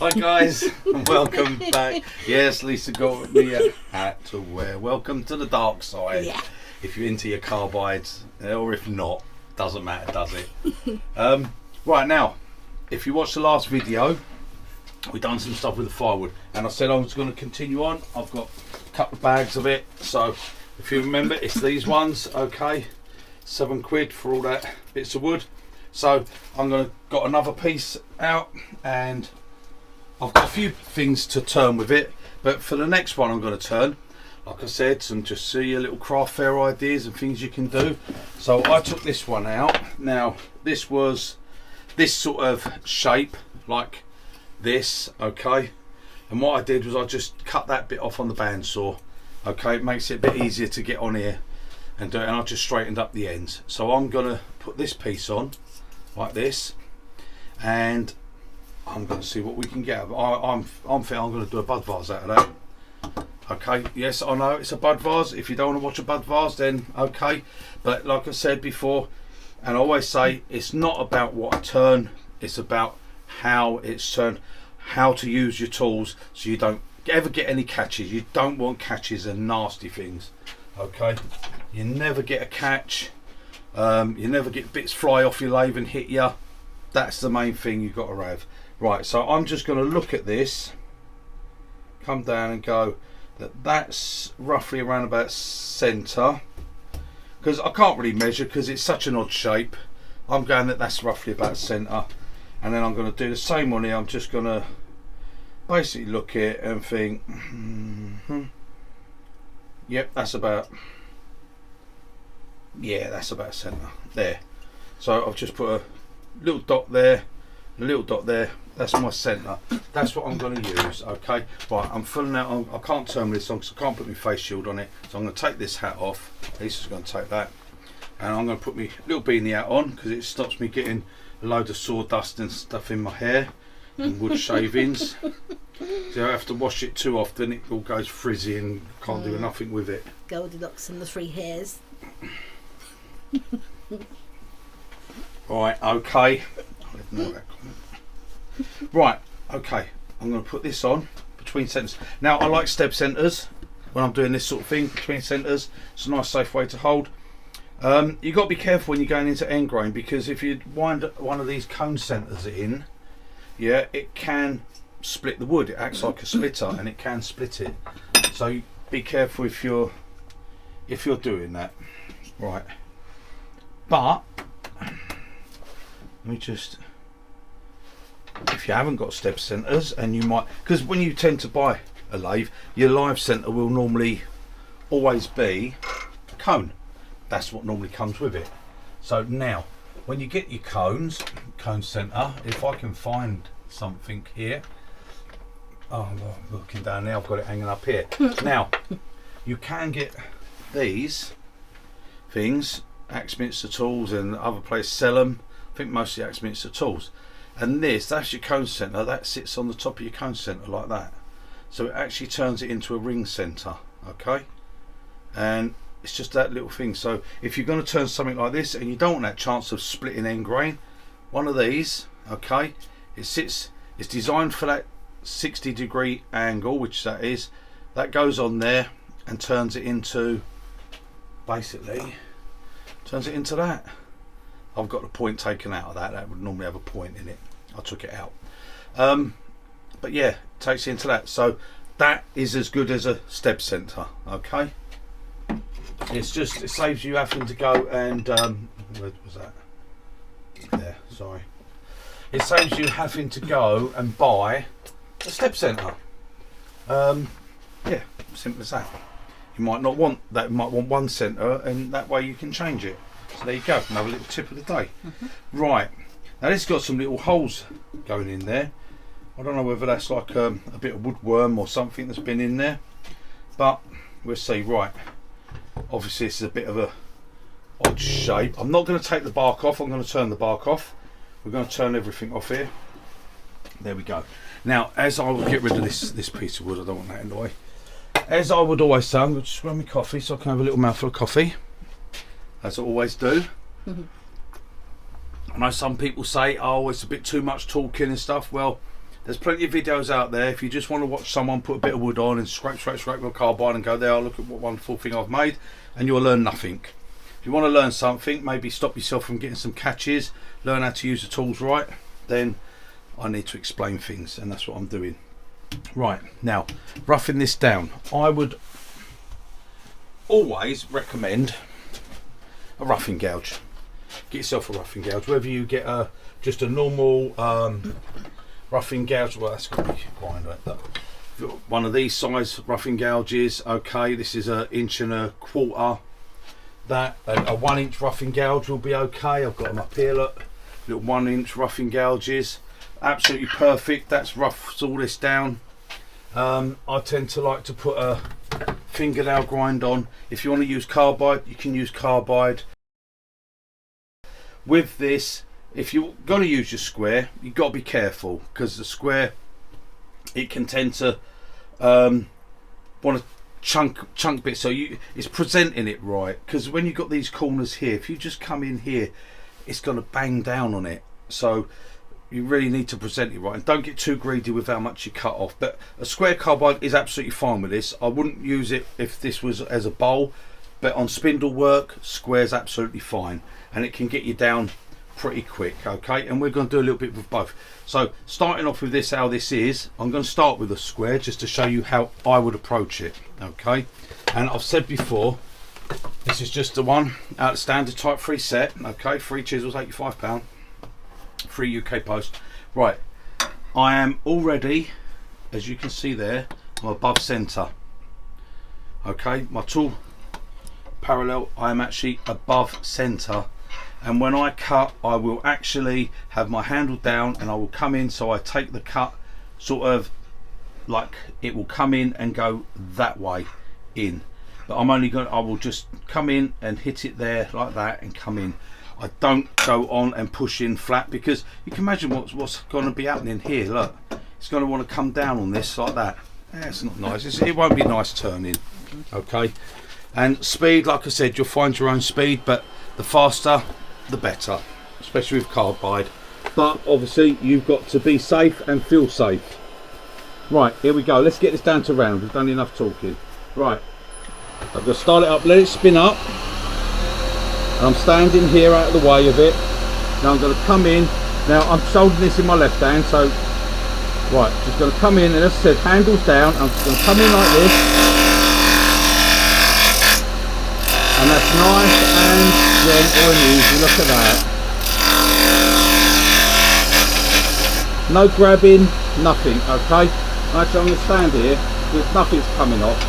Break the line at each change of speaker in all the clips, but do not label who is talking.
Hi guys, and welcome back. Yes, Lisa got me a hat to wear. Welcome to the dark side.
Yeah.
If you're into your carbides, or if not, doesn't matter, does it? Right now, if you watched the last video, we've done some stuff with the firewood, and I said I was going to continue on. I've got a couple of bags of it, so if you remember, it's these ones. Okay, £7 for all that bits of wood. So I'm got another piece out, and I've got a few things to turn with it, but for the next one I'm going to turn, like I said, some just see your little craft fair ideas and things you can do. So I took this one out. Now this was this sort of shape, like this, okay, and what I did was I just cut that bit off on the bandsaw. Okay, it makes it a bit easier to get on here and do it, and I just straightened up the ends. So I'm going to put this piece on like this, and I'm going to see what we can get. I'm thinking I'm going to do a bud vase out of that. Okay, yes, I know it's a bud vase. If you don't want to watch a bud vase, then okay. But like I said before, and I always say, it's not about what I turn, it's about how it's turned, how to use your tools so you don't ever get any catches. You don't want catches and nasty things. Okay, you never get a catch. You never get bits fly off your lathe and hit you. That's the main thing you've got to have. Right, so I'm just going to look at this, come down and go that's roughly around about centre, because I can't really measure because it's such an odd shape. I'm going that's roughly about centre, and then I'm going to do the same one here. I'm just going to basically look at it and think, yep, that's about centre there. So I've just put a little dot there, a little dot there. That's my centre. That's what I'm going to use. Okay, right, I'm filling out. I can't turn this on because I can't put my face shield on it, so I'm going to take this hat off. Lisa's going to take that, and I'm going to put my little beanie hat on because it stops me getting a load of sawdust and stuff in my hair and wood shavings. So I have to wash it too often, it all goes frizzy and can't do nothing with it.
Goldilocks and the three hairs.
Right, okay. Right, okay. I'm going to put this on between centres. Now I like step centres when I'm doing this sort of thing between centres. It's a nice safe way to hold. You've got to be careful when you're going into end grain, because if you wind one of these cone centres in, yeah, it can split the wood. It acts like a splitter and it can split it. So be careful if you're doing that. Right. But let me just, if you haven't got step centres, and you might, because when you tend to buy a lathe, your lathe centre will normally always be a cone. That's what normally comes with it. So now when you get your cone centre, if I can find something here, oh, I'm looking down there, I've got it hanging up here. Now you can get these things, Axminster tools, and other places sell them. I think mostly Axminster tools. And that's your cone centre. That sits on the top of your cone centre like that. So it actually turns it into a ring centre. Okay, and it's just that little thing. So if you're going to turn something like this and you don't want that chance of splitting end grain, one of these, okay, it's designed for that 60-degree angle, which that is. That goes on there and turns it into, basically turns it into that. I've got the point taken out of that. That would normally have a point in it. I took it out. But yeah, it takes it into that. So that is as good as a step centre. Okay. It's just, it saves you having to go and where was that? There. Sorry. It saves you having to go and buy a step centre. Yeah, simple as that. You might not want that. You might want one centre, and that way you can change it. So there you go, another little tip of the day. Right, now this has got some little holes going in there. I don't know whether that's like a bit of woodworm or something that's been in there, but we'll see. Right, obviously this is a bit of a odd shape. I'm not going to take the bark off, I'm going to turn the bark off. We're going to turn everything off here. There we go. Now, as I will get rid of this piece of wood, I don't want that in the way. As I would always say, I'm going to just grab my coffee so I can have a little mouthful of coffee, as I always do. I know some people say, oh, it's a bit too much talking and stuff. Well, There's plenty of videos out there. If you just want to watch someone put a bit of wood on and scrape with a carbide and go, there, look at what wonderful thing I've made, and you'll learn nothing. If you want to learn something, maybe stop yourself from getting some catches, learn how to use the tools right, then I need to explain things, and that's what I'm doing. Right, now, roughing this down. I would always recommend a roughing gouge. Get yourself a roughing gouge, whether you get just a normal roughing gouge. Well, that's got to be grind right there. One of these size roughing gouges, okay, this is 1.25 inches. That a 1 inch roughing gouge will be okay. I've got them up here, look, little 1 inch roughing gouges, absolutely perfect. That's roughs all this down. I tend to like to put a fingernail grind on. If you want to use carbide, you can use carbide. With this, if you're going to use your square, you've got to be careful, because the square, it can tend to want to chunk bits, so it's presenting it right, because when you've got these corners here, if you just come in here, it's going to bang down on it. So you really need to present it right, and don't get too greedy with how much you cut off. But a square carbide is absolutely fine with this. I wouldn't use it if this was as a bowl, but on spindle work, square's absolutely fine, and it can get you down pretty quick. Okay, and we're going to do a little bit with both. So starting off with this, how this is, I'm going to start with a square just to show you how I would approach it. Okay, and I've said before, this is just the one out of standard type 3 set. Okay, 3 chisels, £85, 3 UK post. Right, I am already, as you can see there, I'm above centre. Okay, my tool parallel, I am actually above centre, and when I cut, I will actually have my handle down and I will come in, so I take the cut sort of like it will come in and go that way in, but I will just come in and hit it there like that and come in. I don't go on and push in flat, because you can imagine what's going to be happening here. Look, it's going to want to come down on this like that. It's not nice. It won't be nice turning. Okay, and speed, like I said, you'll find your own speed, but the faster the better, especially with carbide. But obviously you've got to be safe and feel safe. Right, here we go. Let's get this down to round. We've done enough talking. Right, I'm going to start it up, let it spin up, and I'm standing here out of the way of it. Now I'm going to come in. Now I'm holding this in my left hand, so right, just going to come in, and as I said, handles down. I'm just going to come in like this, and that's nice and gentle and easy. Look at that. No grabbing, nothing. Okay, actually I'm going to stand here because nothing's coming off.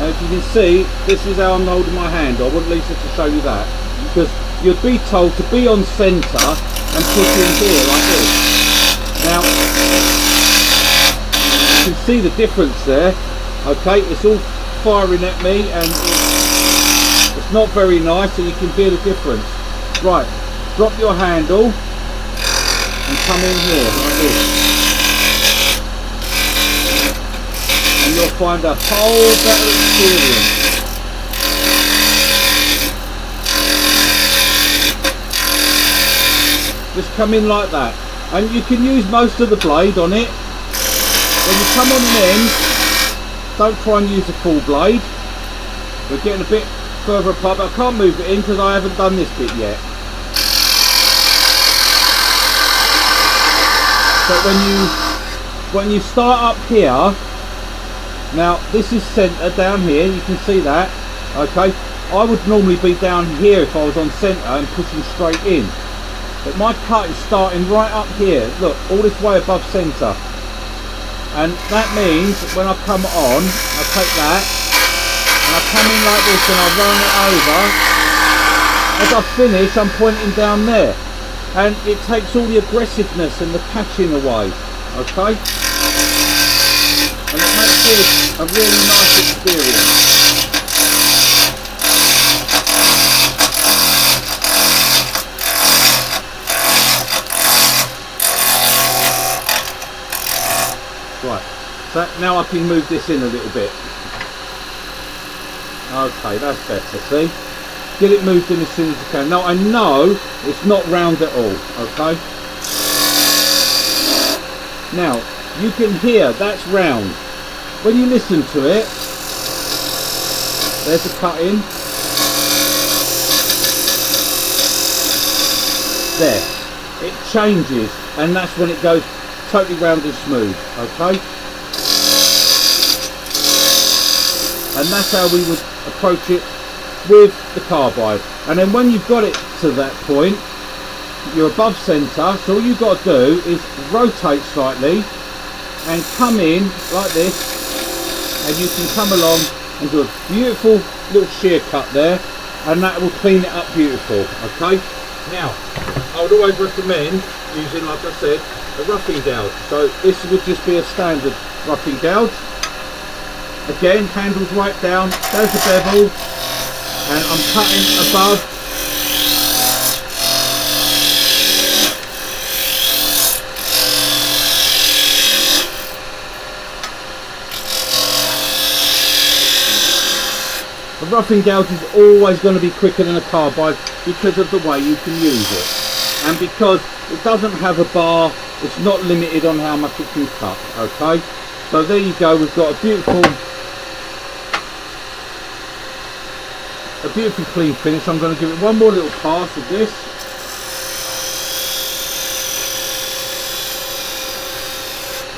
And if you can see, this is how I'm holding my handle. I want Lisa to show you that, because you'd be told to be on centre and put in here like this. Now you can see the difference there. Okay, it's all firing at me and it's not very nice, and you can hear the difference. Right, drop your handle and come in here like this, and you'll find a whole better experience. Just come in like that, and you can use most of the blade on it. When you come on an end, don't try and use a full blade. We're getting a bit further apart, but I can't move it in because I haven't done this bit yet. But when you start up here, now this is centre down here, you can see that. Okay, I would normally be down here if I was on centre and pushing straight in, but my cut is starting right up here, look, all this way above centre. And that means when I come on, I take that and I come in like this and I run it over. As I finish, I'm pointing down there, and it takes all the aggressiveness and the catching away. Okay, and it makes this a really nice experience. Right, so now I can move this in a little bit. Okay, that's better, see? Get it moved in as soon as you can. Now I know it's not round at all, okay? Now you can hear that's round. When you listen to it, there's a cut in. There, it changes, and that's when it goes totally round and smooth. Okay, and that's how we would approach it with the carbide. And then when you've got it to that point, you're above centre, so all you've got to do is rotate slightly and come in like this, and you can come along and do a beautiful little shear cut there, and that will clean it up beautiful. Okay, now I would always recommend using, like I said, a roughing gouge. So this would just be a standard roughing gouge. Again, handles right down, there's the bevel, and I'm cutting above. A roughing gouge is always going to be quicker than a carbide because of the way you can use it, and because it doesn't have a bar, it's not limited on how much it can cut. Okay, so there you go, we've got a beautiful clean finish. I'm going to give it one more little pass of this.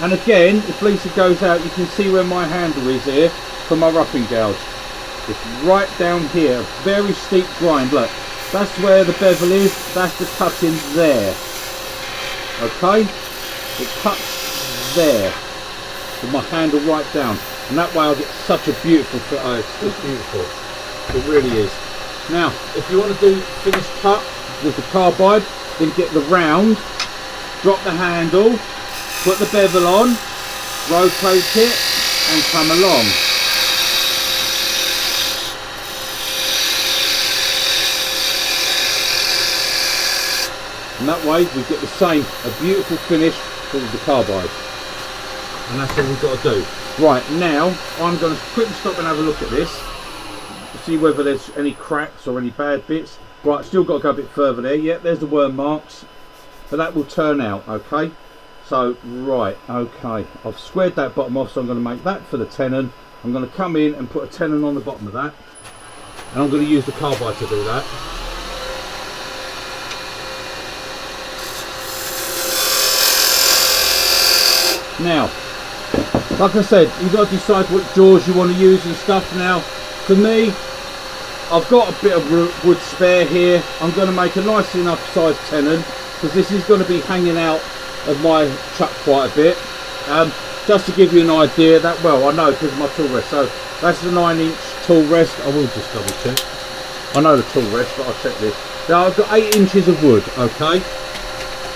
And again, if Lisa goes out, you can see where my handle is here for my roughing gouge. It's right down here, very steep grind. Look, that's where the bevel is, that's the cutting there. Okay, it cuts there with my handle right down, and that way I'll get such a beautiful fit. Oh, it's beautiful, it really is. Now if you want to do finished cut with the carbide, then get the round, drop the handle, put the bevel on, rotate it and come along. And that way we get the same, a beautiful finish with the carbide. And that's all we've got to do. Right, now I'm going to quickly stop and have a look at this to see whether there's any cracks or any bad bits. Right, still got to go a bit further there. Yeah, there's the worm marks, but that will turn out. Okay, so right, okay, I've squared that bottom off, so I'm going to make that for the tenon. I'm going to come in and put a tenon on the bottom of that, and I'm going to use the carbide to do that. Now, like I said, you've got to decide what jaws you want to use and stuff. Now, for me, I've got a bit of wood spare here. I'm going to make a nice enough size tenon, because this is going to be hanging out of my truck quite a bit. Just to give you an idea, that, well, I know because of my tool rest. So that's the 9-inch tool rest. I will just double check. I know the tool rest, but I'll check this. Now I've got 8 inches of wood. Okay,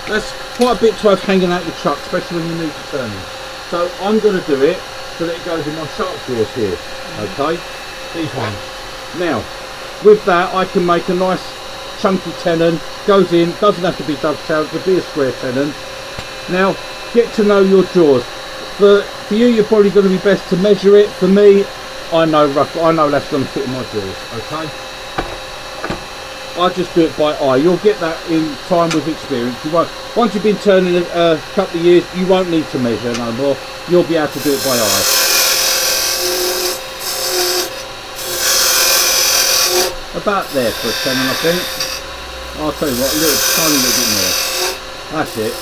that's quite a bit to have hanging out your truck, especially when you need to turn it. So I'm going to do it so that it goes in my sharp drawers here. Okay, these ones. Now with that I can make a nice chunky tenon, goes in, doesn't have to be dovetailed, it could be a square tenon. Now get to know your jaws. For you, you're probably going to be best to measure it. For me, I know roughly, I know that's going to fit in my jaws. Okay, I just do it by eye. You'll get that in time with experience. You won't, once you've been turning a couple of years, you won't need to measure no more. You'll be able to do it by eye. About there for a tenon, I think. I'll tell you what, a little tiny little bit more. That's it.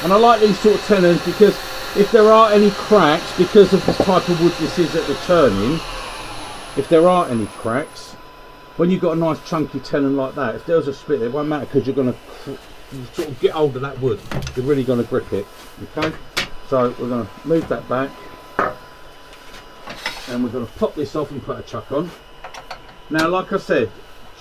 And I like these sort of tenons because if there are any cracks, because of the type of wood this is at the turning, if there are any cracks, when you've got a nice chunky tenon like that, if there's a split, it won't matter, because you're going to sort of get hold of that wood. You're really going to grip it. Okay, so we're going to move that back, and we're going to pop this off and put a chuck on. Now, like I said,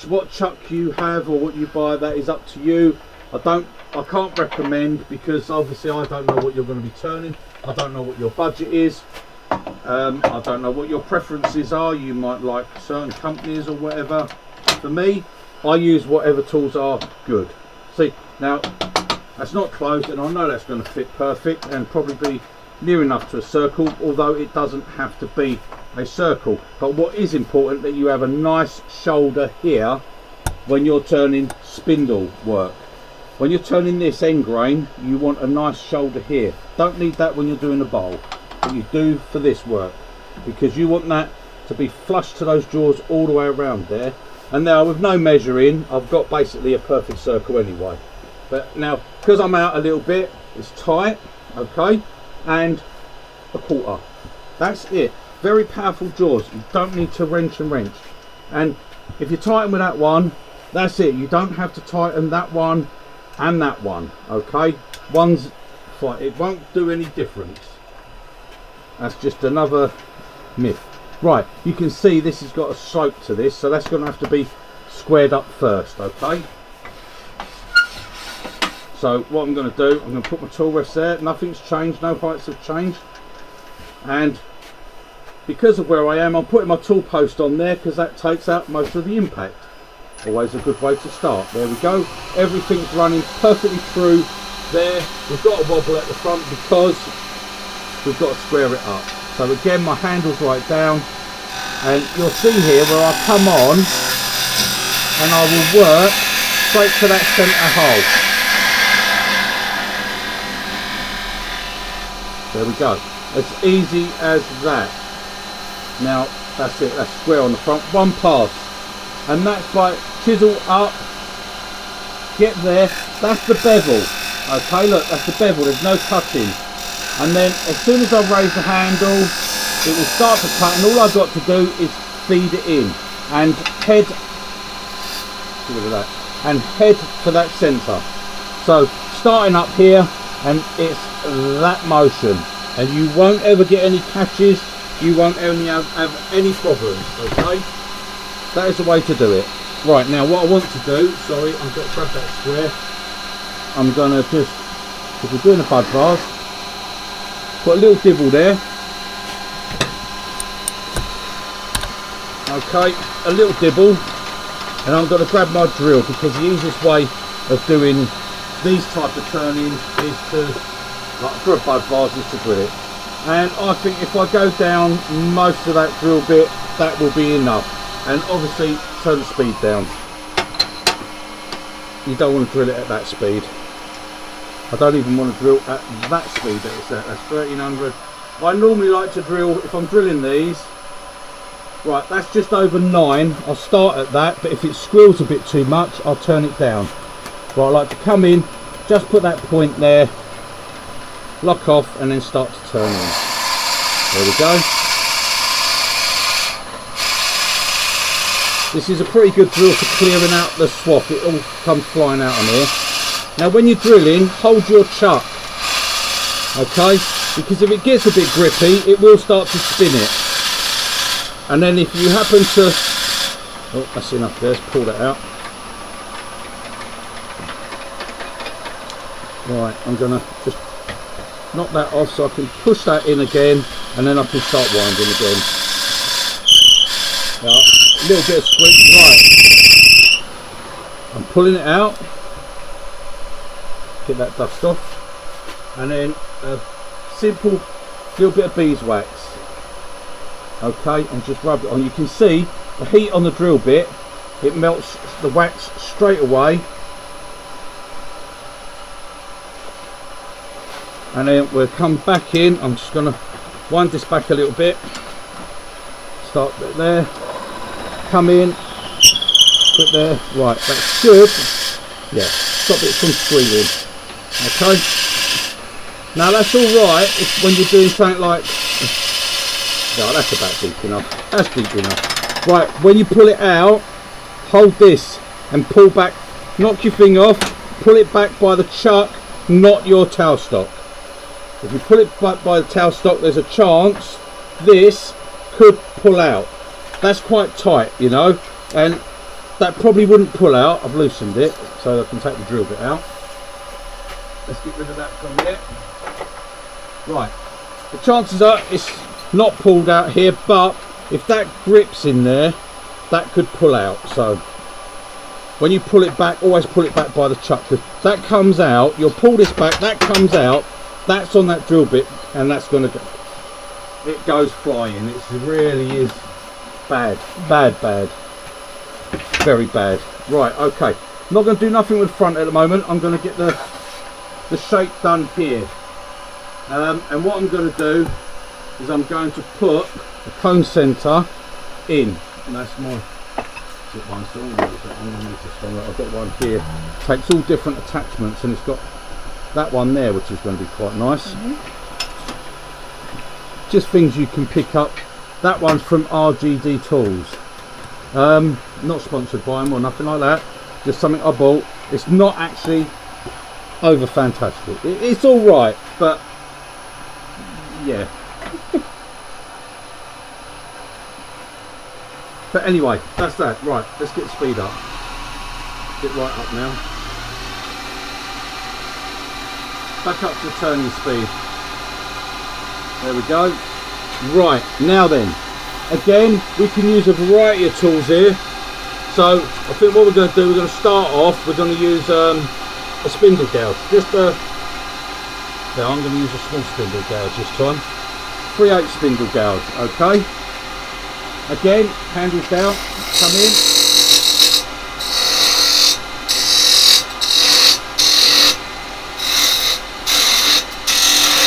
what chuck you have or what you buy, that is up to you. I can't recommend, because obviously I don't know what you're going to be turning. I don't know what your budget is. I don't know what your preferences are. You might like certain companies or whatever. For me, I use whatever tools are good. See, now that's not closed, and I know that's going to fit perfect and probably be near enough to a circle, although it doesn't have to be a circle. But what is important, that you have a nice shoulder here when you're turning spindle work. when you're turning this end grain, you want a nice shoulder here. Don't need that when you're doing a bowl, but you do for this work, because you want that to be flush to those jaws all the way around there. And now with no measuring, I've got basically a perfect circle anyway. But now, because I'm out a little bit, it's tight, okay, and a quarter. That's it. Very powerful jaws. You don't need to wrench and wrench. And if you tighten with that one, that's it. You don't have to tighten that one and that one, okay? One's fine. It won't do any difference. That's just another myth. Right, you can see this has got a slope to this, so that's going to have to be squared up first, okay? So what I'm going to do, I'm going to put my tool rest there. Nothing's changed, no heights have changed. And because of where I am, I'm putting my tool post on there because that takes out most of the impact. Always a good way to start. There we go. Everything's running perfectly through there. We've got a wobble at the front because we've got to square it up. So again, my handle's right down, and you'll see here where I come on and I will work straight to that centre hole. There we go. As easy as that. Now that's it. That's square on the front. One pass. And that's like chisel up, get there, that's the bevel, okay, look, that's the bevel, there's no cutting. And then as soon as I raise the handle, it will start to cut, and all I've got to do is feed it in and head, look at that, and head to that centre. So starting up here, and it's that motion, and you won't ever get any catches, you won't only have any problems, okay? That is the way to do it. Right, now what I want to do, sorry, I've got to grab that square. I'm going to just, if we're doing a bud vase, put a little dibble there. Okay, a little dibble. And I'm going to grab my drill, because the easiest way of doing these type of turnings is to, like for a bud vase, is to drill it. And I think if I go down most of that drill bit, that will be enough. And obviously turn the speed down. You don't want to drill it at that speed. I don't even want to drill at that speed that it's at. That's 1300. I normally like to drill, if I'm drilling these, right, that's just over 9. I'll start at that, but if it squeals a bit too much, I'll turn it down. Right, I like to come in, just put that point there, lock off, and then start to turn in. There we go. This is a pretty good drill for clearing out the swath. It all comes flying out on here. Now when you're drilling, hold your chuck, okay? Because if it gets a bit grippy, it will start to spin it. And then if you happen to, oh, that's enough there, let's pull that out. Right, I'm gonna just knock that off so I can push that in again, and then I can start winding again. Now, a little bit of squeak, right. I'm pulling it out, get that dust off, and then a simple little bit of beeswax, okay, and just rub it on. You can see the heat on the drill bit, it melts the wax straight away, and then we'll come back in. I'm just going to wind this back a little bit, start there, come in, put there, right, that should, yeah, stop it from squealing, okay. Now that's alright if when you're doing something like, no, that's about deep enough, that's deep enough. Right, when you pull it out, hold this and pull back, knock your finger off, pull it back by the chuck, not your tailstock. If you pull it back by the tailstock, there's a chance this could pull out. That's quite tight, you know, and that probably wouldn't pull out. I've loosened it so I can take the drill bit out. Let's get rid of that from there. Right, the chances are it's not pulled out here, but if that grips in there, that could pull out. So when you pull it back, always pull it back by the chuck, because that comes out, you'll pull this back, that comes out, that's on that drill bit, and that's going to go, it goes flying. It really is bad, bad, bad, very bad. Right, okay, I'm not going to do nothing with the front at the moment. I'm going to get the shape done here. And what I'm going to do is I'm going to put the cone centre in. And that's my one. So I'm going to use this one. I've got one here. Takes all different attachments, and it's got that one there, which is going to be quite nice. Just things you can pick up. That one's from RGD Tools. Not sponsored by them or nothing like that. Just something I bought. It's not actually over fantastic. It's all right, but yeah. But anyway, that's that. Right, let's get the speed up. Get right up now. Back up to turning speed. There we go. Right, now then. Again, we can use a variety of tools here. So I think what we're going to do, we're going to start off, we're going to use a spindle gouge. Now I'm going to use a small spindle gouge this time. 3/8 spindle gouge, okay. Again, handles down, come in.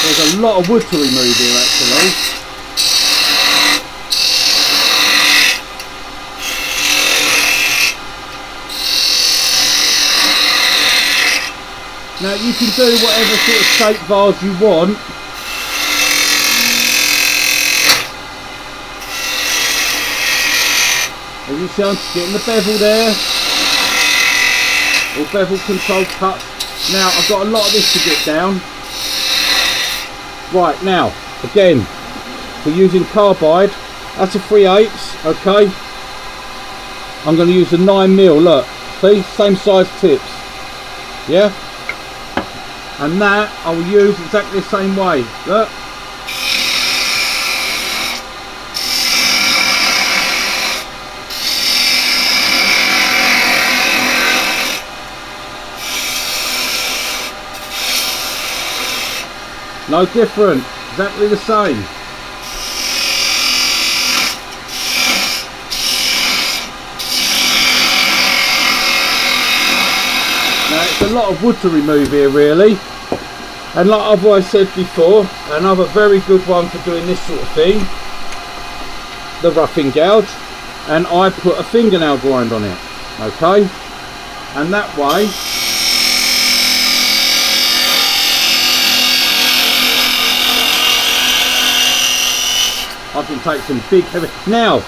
There's a lot of wood to remove here actually. Now you can do whatever sort of shape vase you want. As you see, I'm getting the bevel there. All bevel control cuts. Now I've got a lot of this to get down. Right, now, again, we're using carbide. That's a 3/8, okay. I'm going to use a 9mm, look. See, same size tips. Yeah? And that I will use exactly the same way. Look. No different, exactly the same. Now it's a lot of wood to remove here really. And like I've always said before, another very good one for doing this sort of thing, the roughing gouge, and I put a fingernail grind on it, okay, and that way I can take some big heavy. Now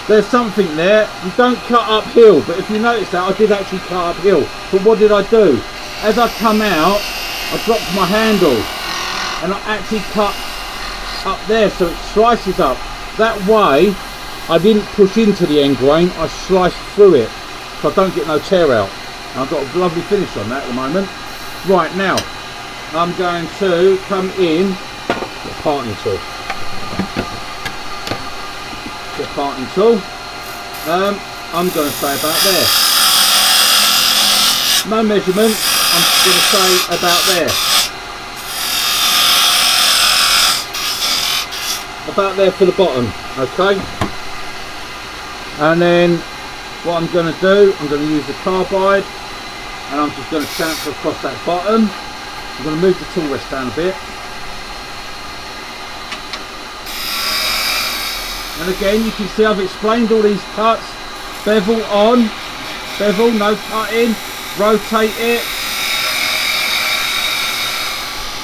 there's something there, you don't cut uphill, but if you notice that I did actually cut uphill. But what did I do? As I come out, I dropped my handle and I actually cut up there so it slices up. That way I didn't push into the end grain, I sliced through it so I don't get no tear out. And I've got a lovely finish on that at the moment. Right, now I'm going to come in with a parting tool. Get a parting tool. I'm going to say about there. No measurement. I'm going to say about there. About there for the bottom, okay? And then what I'm going to do, I'm going to use the carbide and I'm just going to transfer across that bottom. I'm going to move the tool rest down a bit. And again, you can see I've explained all these cuts. Bevel on, bevel, no cutting, rotate it.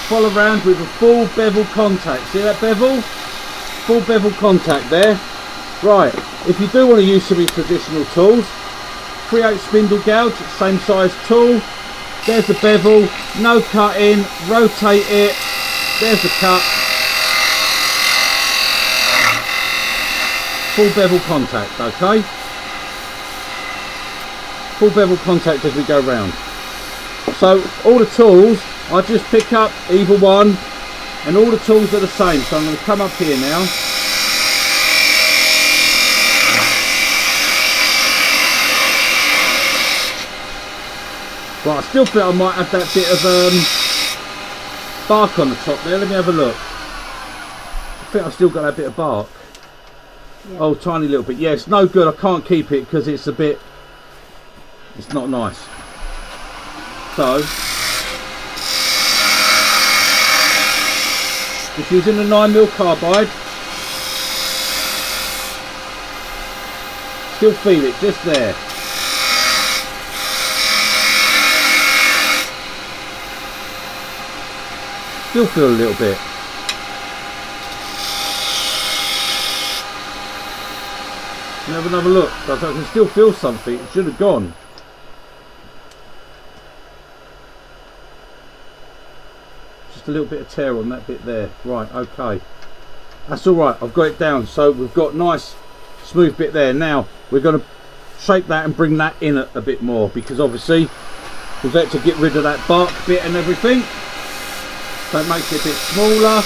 Follow around with a full bevel contact. See that bevel? Full bevel contact there. Right, if you do want to use some of these traditional tools, 3/8 spindle gouge, same size tool. There's the bevel, no cutting, rotate it. There's the cut. Full bevel contact, okay? Full bevel contact as we go round. So all the tools, I just pick up either one, and all the tools are the same. So I'm going to come up here now. Right, I still feel I might have that bit of bark on the top there. Let me have a look. I think I've still got that bit of bark. Yeah. Oh, tiny little bit. Yeah, it's no good. I can't keep it because it's a bit, it's not nice. so. Just using a 9mm carbide. Still feel it, just there. Still feel a little bit. Have another look. I can still feel something. It should have gone. Just a little bit of tear on that bit there. Right, okay. That's alright, I've got it down. So we've got nice smooth bit there. Now we're going to shape that and bring that in a bit more, because obviously we've had to get rid of that bark bit and everything. So it makes it a bit smaller.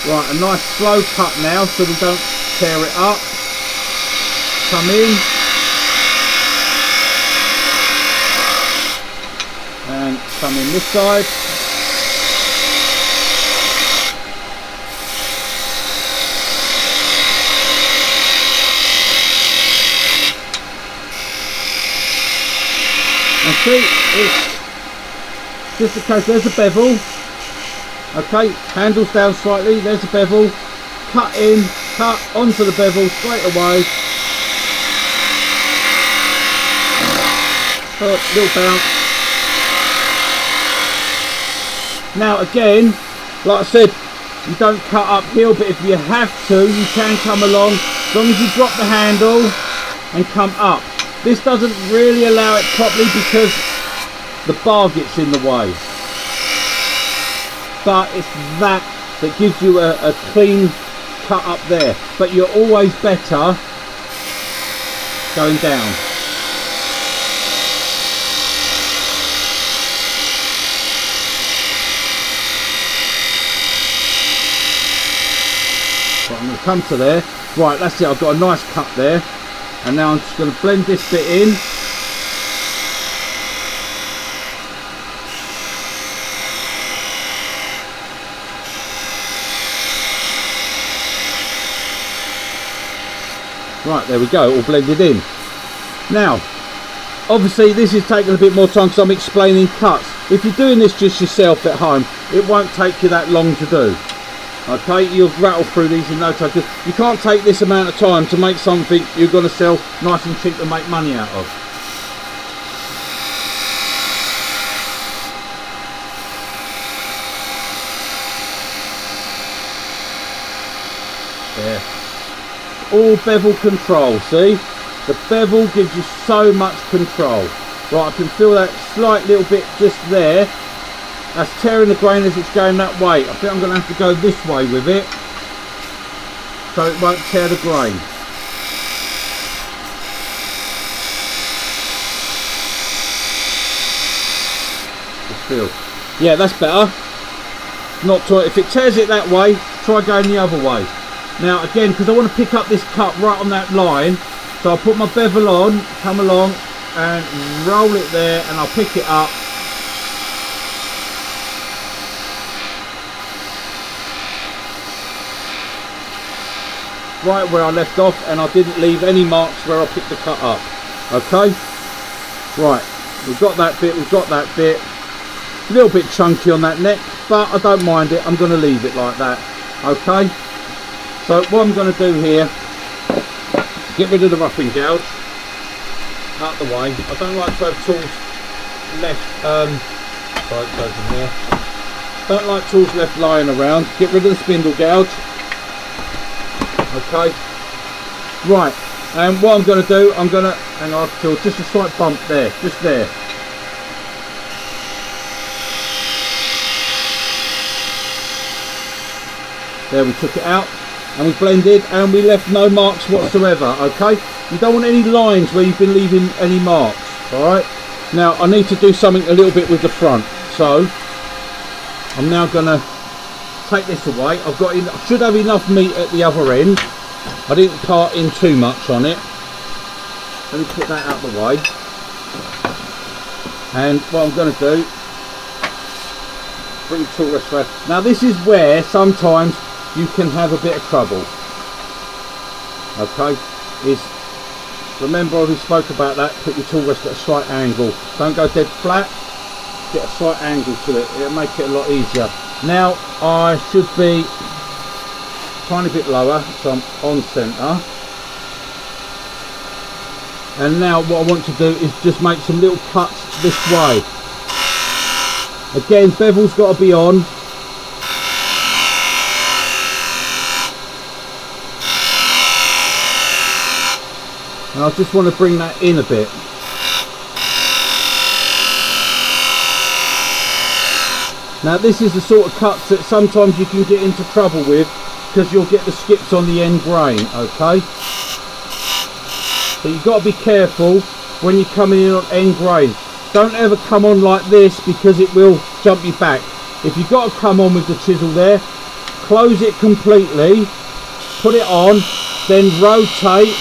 Right, a nice slow cut now so we don't tear it up. Come in. And come in this side. And see, it's just a case, there's a bevel. Okay, handles down slightly, there's a bevel. Cut in, cut onto the bevel straight away. Oh, little bounce. Now again, like I said, you don't cut uphill, but if you have to, you can come along, as long as you drop the handle and come up. This doesn't really allow it properly because the bar gets in the way. But it's that gives you a clean cut up there. But you're always better going down. So I'm going to come to there. Right, that's it. I've got a nice cut there. And now I'm just going to blend this bit in. Right, there we go, all blended in. Now, obviously this is taking a bit more time because I'm explaining cuts. If you're doing this just yourself at home, it won't take you that long to do. Okay, you'll rattle through these in no time. You can't take this amount of time to make something you're going to sell nice and cheap and make money out of. There. All bevel control, see? The bevel gives you so much control. Right, I can feel that slight little bit just there. That's tearing the grain as it's going that way. I think I'm going to have to go this way with it, so it won't tear the grain. Just feel. Yeah, that's better. Not to, if it tears it that way, try going the other way. Now again, because I want to pick up this cut right on that line, so I'll put my bevel on, come along and roll it there, and I'll pick it up. Right where I left off, and I didn't leave any marks where I picked the cut up. Okay, right, we've got that bit, we've got that bit. A little bit chunky on that neck, but I don't mind it. I'm going to leave it like that. Okay, so what I'm going to do here, get rid of the roughing gouge out the way. I don't like to have tools left sorry, it goes in there. Don't like tools left lying around. Get rid of the spindle gouge. Okay, right, and what I'm going to do, I'm going to, hang on, feel just a slight bump there, just there. There, we took it out and we blended and we left no marks whatsoever. Okay, you don't want any lines where you've been leaving any marks. All right, now I need to do something a little bit with the front, so I'm now going to take this away. I've got in, I should have enough meat at the other end. I didn't part in too much on it. Let me put that out of the way. And what I'm going to do, bring the tool rest around. Now this is where sometimes you can have a bit of trouble. Okay, is, remember we spoke about that, put your tool rest at a slight angle. Don't go dead flat. get a slight angle to it. It'll make it a lot easier. Now I should be a tiny bit lower, so I'm on centre. And now what I want to do is just make some little cuts this way. Again, bevel's got to be on. And I just want to bring that in a bit. Now this is the sort of cuts that sometimes you can get into trouble with because you'll get the skips on the end grain, okay? So you've got to be careful when you're coming in on end grain. Don't ever come on like this because it will jump you back. If you've got to come on with the chisel there, close it completely, put it on, then rotate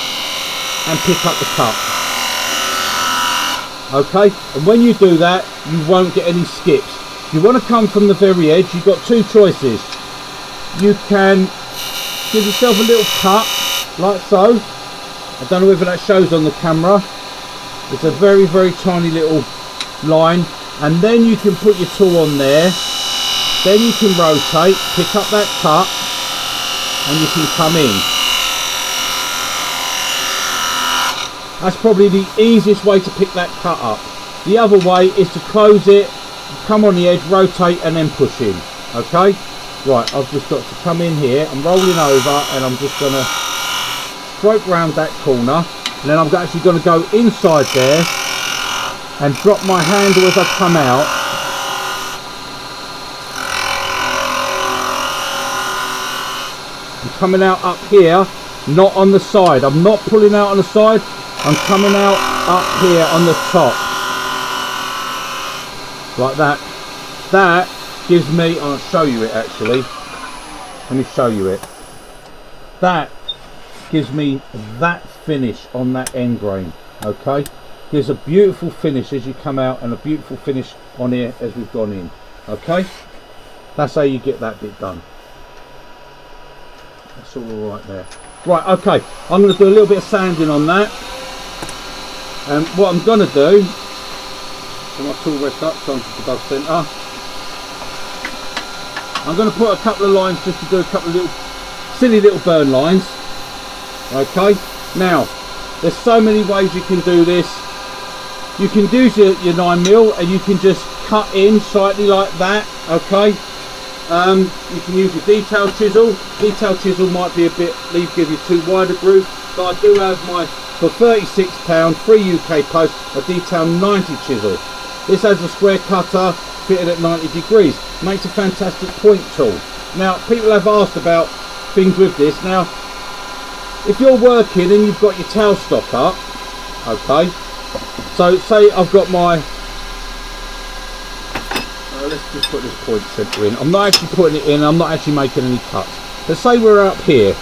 and pick up the cut. Okay, and when you do that, you won't get any skips. If you want to come from the very edge, you've got two choices. You can give yourself a little cut, like so. I don't know whether that shows on the camera. It's a very, very tiny little line. And then you can put your tool on there. Then you can rotate, pick up that cut, and you can come in. That's probably the easiest way to pick that cut up. The other way is to close it, come on the edge, rotate, and then push in. Okay? Right, I've just got to come in here. I'm rolling over, and I'm just going to stroke round that corner, and then I'm actually going to go inside there and drop my handle as I come out. I'm coming out up here, not on the side. I'm not pulling out on the side. I'm coming out up here on the top, like that. That gives me, I'll show you it actually. Let me show you it. That gives me that finish on that end grain. Okay, gives a beautiful finish as you come out and a beautiful finish on here as we've gone in. Okay, that's how you get that bit done. That's all right there. Right, okay, I'm going to do a little bit of sanding on that. And what I'm going to do, so my tool rest up, so I'm just above centre. I'm going to put a couple of lines just to do a couple of little silly little burn lines. Okay, now there's so many ways you can do this. You can use your 9mm and you can just cut in slightly like that. Okay, you can use your detail chisel. Detail chisel might be a bit, give you too wide a groove, but I do have my, for £36, free UK post, a detail 90 chisel. This has a square cutter fitted at 90 degrees. Makes a fantastic point tool. Now people have asked about things with this. Now if you're working and you've got your tail stock up, okay, so say I've got my, let's just put this point centre in. I'm not actually putting it in, I'm not actually making any cuts. But say we're up here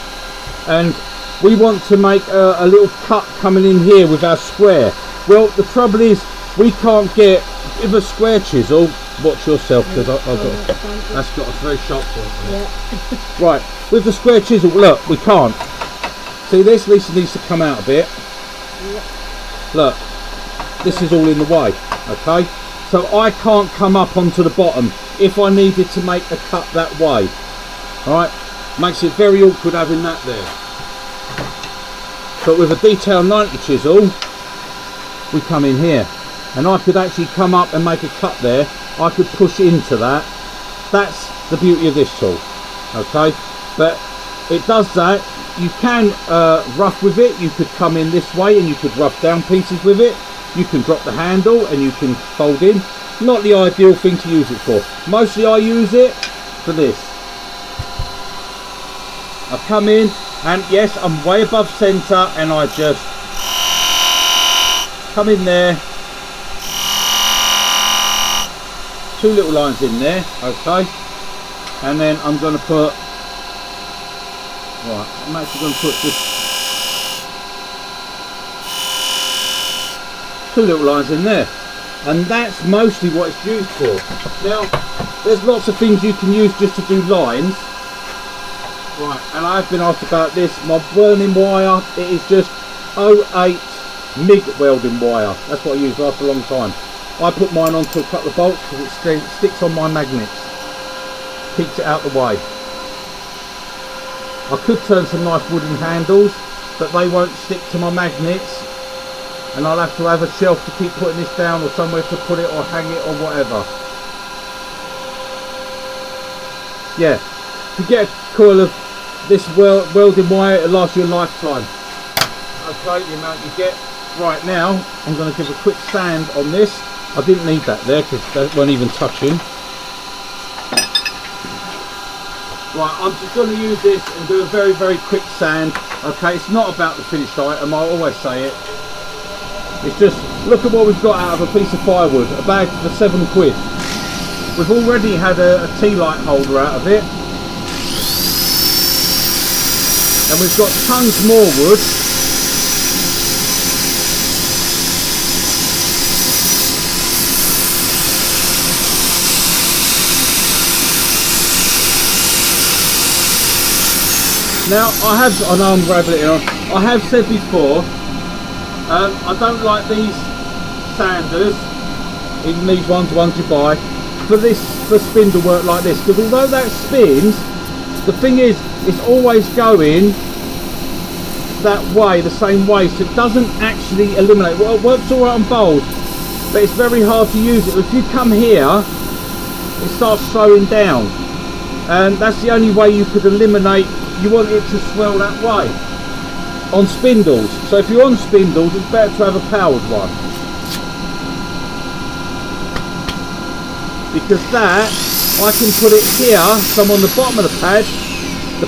and we want to make a little cut coming in here with our square. Well, the trouble is we can't get, with a square chisel, watch yourself because that's got a very sharp point there. Yeah. Right, with the square chisel, look, we can't. See this? Lisa needs to come out a bit. Yep. Look, this is all in the way, okay? So I can't come up onto the bottom if I needed to make a cut that way. Alright, makes it very awkward having that there. But with a detail 90 chisel, we come in here. And I could actually come up and make a cut there. I could push into that. That's the beauty of this tool, okay? But it does that. You can rough with it. You could come in this way and you could rough down pieces with it. You can drop the handle and you can fold in. Not the ideal thing to use it for. Mostly I use it for this. I come in and yes, I'm way above centre and I just come in there. Two little lines in there, okay, and then I'm going to put, right, I'm actually going to put just two little lines in there, and that's mostly what it's used for. Now there's lots of things you can use just to do lines, right, and I've been asked about this. My burning wire, it is just 08 MIG welding wire. That's what I use, lasts a long time. I put mine onto a couple of bolts because it sticks on my magnets, keeps it out the way. I could turn some nice wooden handles, but they won't stick to my magnets, and I'll have to have a shelf to keep putting this down, or somewhere to put it or hang it or whatever. Yeah, to get a coil of this welding wire, it'll last you a lifetime. Okay, the amount you get. Right, now I'm going to give a quick sand on this. I didn't need that there because that won't even touching. Right, I'm just going to use this and do a very, very quick sand. Okay, it's not about the finished item, I always say it. It's just, look at what we've got out of a piece of firewood, a bag for £7. We've already had a tea light holder out of it. And we've got tons more wood. Now, I know I'm grabbing it on. I have said before, I don't like these sanders, even these ones you buy, for spindle work like this, because although that spins, the thing is, it's always going that way, the same way, so it doesn't actually eliminate. Well, it works all right on bowls, but it's very hard to use it. If you come here, it starts slowing down, and that's the only way you could eliminate. You want it to swell that way on spindles. So if you're on spindles, it's better to have a powered one, because that I can put it here, so I'm on the bottom of the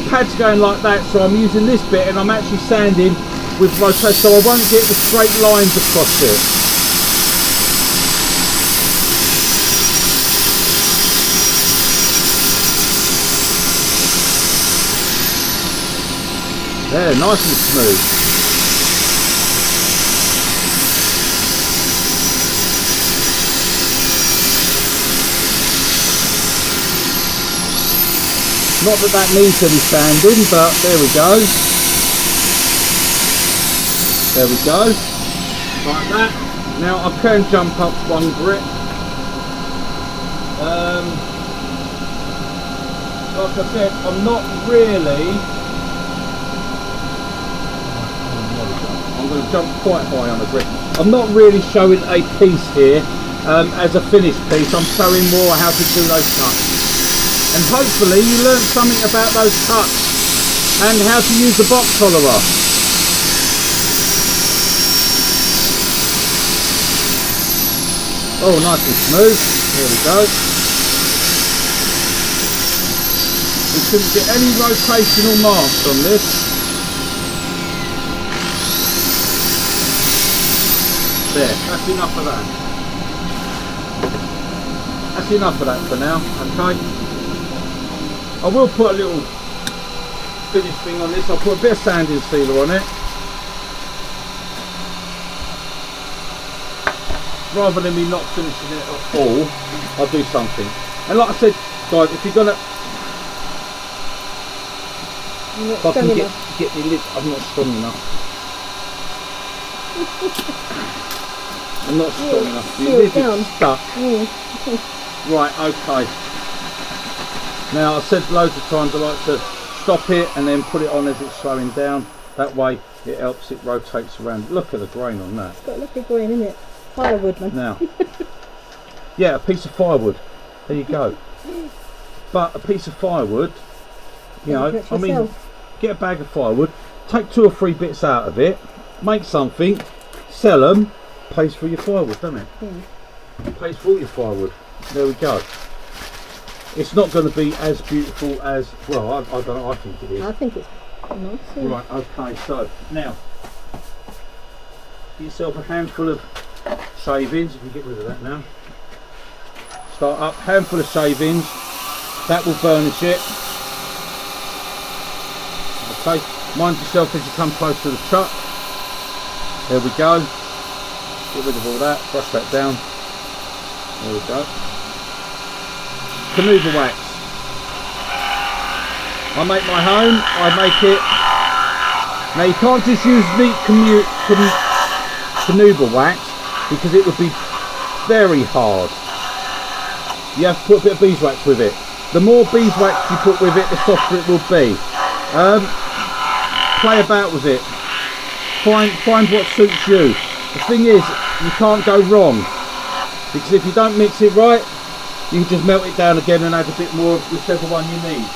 pad's going like that, so I'm using this bit and I'm actually sanding with rotation, so I won't get the straight lines across it. There, nice and smooth. Not that that needs any sanding, but there we go. There we go. Like that. Now I can jump up one grit. Like I said, I'm not really. I'm going to jump quite high on the grit. I'm not really showing a piece here as a finished piece. I'm showing more how to do those cuts. And hopefully you learned something about those cuts and how to use the box follower. Oh, nice and smooth. There we go. We shouldn't get any rotational marks on this. There, that's enough of that. That's enough of that for now, okay? I will put a little finish thing on this. I'll put a bit of sanding sealer on it. Rather than me not finishing it at all, I'll do something. And like I said, guys, if you're gonna... If I can get the lid, I'm not strong enough. I'm not strong enough. The lid is stuck. Right, okay. Now, I've said loads of times I like to stop it and then put it on as it's slowing down. That way it helps, it rotates around. Look at the grain on that.
It's got a lovely grain, isn't it? Firewood, man.
Now, yeah, a piece of firewood. There you go. But a piece of firewood, you know, I mean, get a bag of firewood, take 2 or 3 bits out of it, make something, sell them, pays for your firewood, doesn't it? Pays for all your firewood. There we go. It's not going to be as beautiful as, well, I don't know, I think it is.
I think it's nice. Yeah.
Right, okay, so now get yourself a handful of shavings. You can get rid of that now. Start up, handful of shavings, that will burnish it. Okay, mind yourself as you come close to the truck. There we go. Get rid of all that, brush that down. There we go. Canuba wax. I make my own, I make it. Now you can't just use neat Canuba wax because it would be very hard. You have to put a bit of beeswax with it. The more beeswax you put with it, the softer it will be. Play about with it. Find what suits you. The thing is, you can't go wrong, because if you don't mix it right, you can just melt it down again and add a bit more of whichever one you need.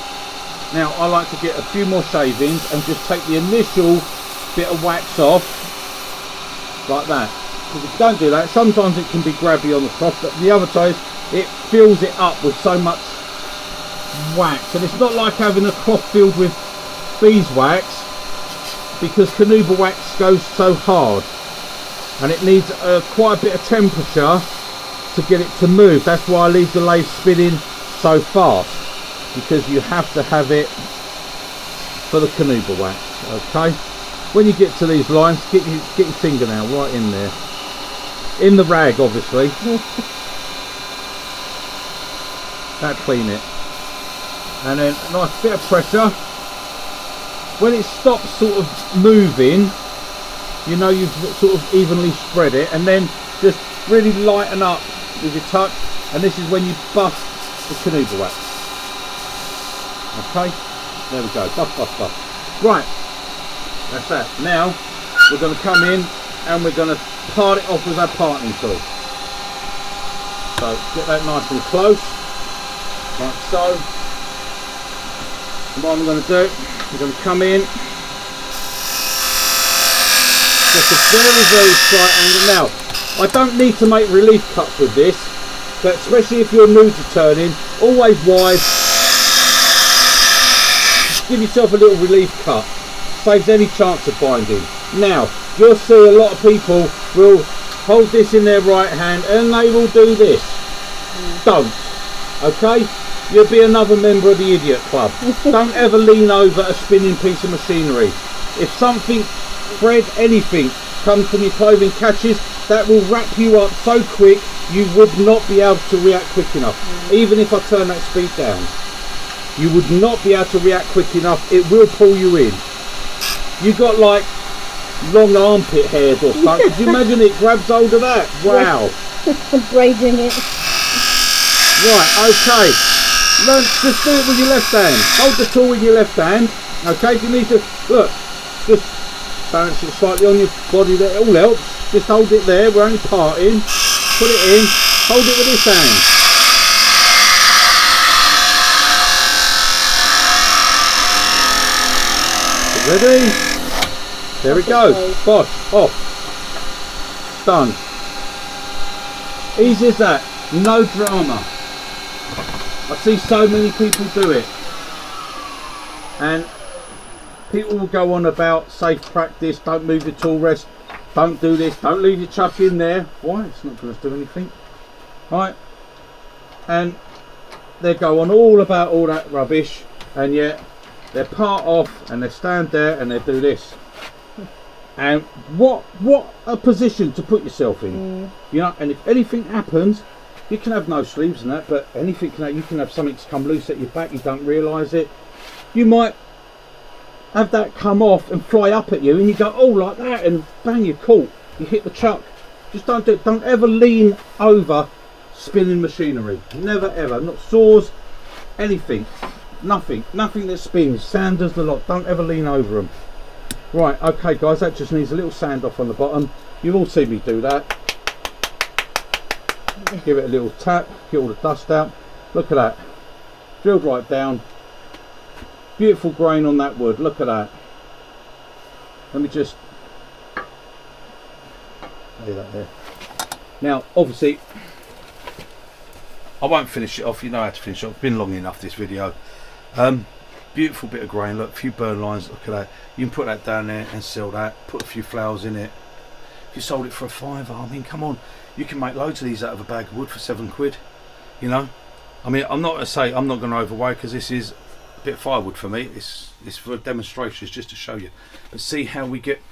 Now I like to get a few more shavings and just take the initial bit of wax off, like that. Because if you don't do that, sometimes it can be grabby on the cloth, but the other side, it fills it up with so much wax. And it's not like having a cloth filled with beeswax, because carnauba wax goes so hard, and it needs quite a bit of temperature to get it to move. That's why I leave the lathe spinning so fast, because you have to have it for the carnauba wax. Okay, when you get to these lines, get your fingernail right in there, in the rag obviously. That clean it, and then a nice bit of pressure. When it stops sort of moving, you know you've sort of evenly spread it, and then just really lighten up with your touch, and this is when you buff the carnauba wax. Okay, there we go, buff. Right, that's that. Now we're going to come in and we're going to part it off with our parting tool. So get that nice and close, like so. And what I'm going to do, we're going to come in just a very slight angle. Now I don't need to make relief cuts with this, but especially if you're new to turning, always wise, give yourself a little relief cut, saves any chance of binding. Now you'll see a lot of people will hold this in their right hand and they will do this. Don't. Okay, you'll be another member of the idiot club. Don't ever lean over a spinning piece of machinery. If something, thread, anything comes from your clothing, catches, that will wrap you up so quick you would not be able to react quick enough. Even if I turn that speed down, you would not be able to react quick enough. It will pull you in. You got like long armpit hairs or something. Could you imagine it grabs hold of that? Wow.
Braiding it.
Right, okay. Learn, just do it with your left hand. Hold the tool with your left hand. Okay, if you need to, look, just balance it slightly on your body there. It all helps. Just hold it there. We're only parting. Put it in. Hold it with this hand. Ready? There we go. Bosh, off. Done. Easy as that. No drama. I see so many people do it, and people will go on about safe practice, don't move your tool rest, don't do this, don't leave your chuck in there. Why? It's not going to do anything. Right? And they go on all about all that rubbish, and yet they part off and they stand there and they do this. And what a position to put yourself in. You know, and if anything happens, you can have no sleeves and that, but anything can, you can have something to come loose at your back, you don't realise it. You might have that come off and fly up at you, and you go, oh, like that, and bang, you're caught. You hit the chuck. Just don't do it. Don't ever lean over spinning machinery. Never ever. Not saws, anything. Nothing that spins. Sanders, the lot. Don't ever lean over them. Right, okay guys, that just needs a little sand off on the bottom. You've all seen me do that. Give it a little tap, get all the dust out. Look at that. Drilled right down. Beautiful grain on that wood. Look at that. Let me just lay that there. Now, obviously, I won't finish it off. You know how to finish it off. It's been long enough, this video. Beautiful bit of grain. Look, a few burn lines. Look at that. You can put that down there and seal that. Put a few flowers in it. If you sold it for a £5, I mean, come on. You can make loads of these out of a bag of wood for £7. You know, I mean, I'm not going to say I'm not going to overweigh, because this is a bit of firewood for me. It's for a demonstration, it's just to show you. But see how we get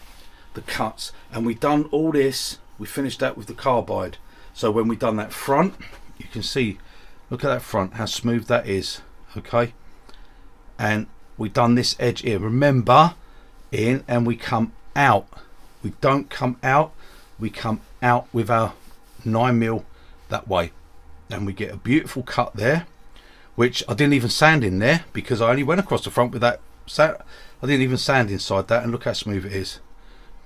the cuts, and we've done all this. We finished that with the carbide. So when we done that front, you can see. Look at that front, how smooth that is. Okay, and we done this edge here. Remember, in and we come out. We don't come out. We come out with our 9mm that way, and we get a beautiful cut there, which I didn't even sand in there because I only went across the front with that. I didn't even sand inside that, and look how smooth it is.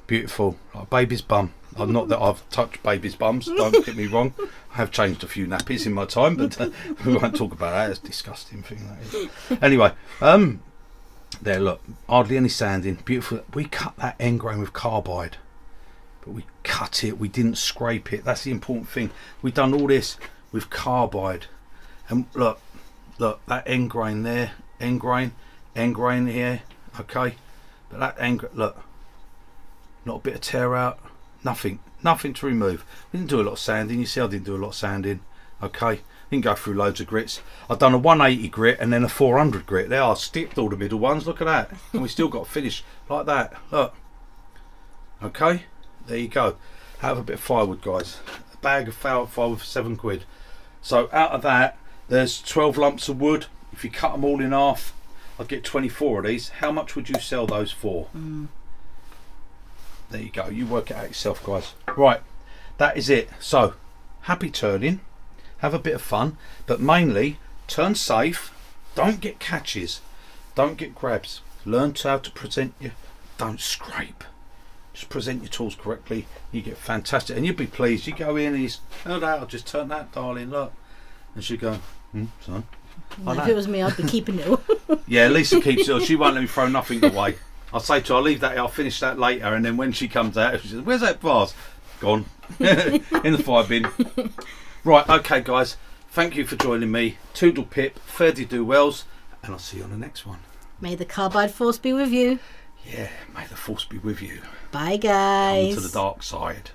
Beautiful, like a baby's bum. Not that I've touched baby's bums, don't get me wrong. I have changed a few nappies in my time, but we won't talk about that. It's a disgusting thing, that is. Anyway, there, look, hardly any sanding. Beautiful. We cut that end grain with carbide, but we cut it, we didn't scrape it. That's the important thing. We've done all this with carbide, and look, that end grain there, end grain here, okay, but that end, look, not a bit of tear out, nothing to remove. We didn't do a lot of sanding. You see, I didn't do a lot of sanding, okay. Didn't go through loads of grits. I've done a 180 grit and then a 400 grit. There, I stipped all the middle ones. Look at that, and we still got a finish like that. Look, okay, there you go. Have a bit of firewood, guys. A bag of firewood for £7. So out of that, there's 12 lumps of wood. If you cut them all in half, I'd get 24 of these. How much would you sell those for? There you go. You work it out yourself, guys. Right, that is it. So happy turning. Have a bit of fun, but mainly turn safe. Don't get catches, don't get grabs. Learn how to present your, don't scrape. Just present your tools correctly. You get fantastic, and you'll be pleased. You go in and he's, oh, I'll just turn that, darling. Look, and she go, son.
If it was me, I'd be keeping it.
Yeah, Lisa keeps it. She won't let me throw nothing away. I'll say to her, I'll leave that. I'll finish that later, and then when she comes out, she says, "Where's that vase?" Gone in the fire bin. Right, okay, guys. Thank you for joining me. Toodle pip, fare thee do wells, and I'll see you on the next one.
May the carbide force be with you.
Yeah, may the force be with you.
Bye, guys.
Come to the dark side.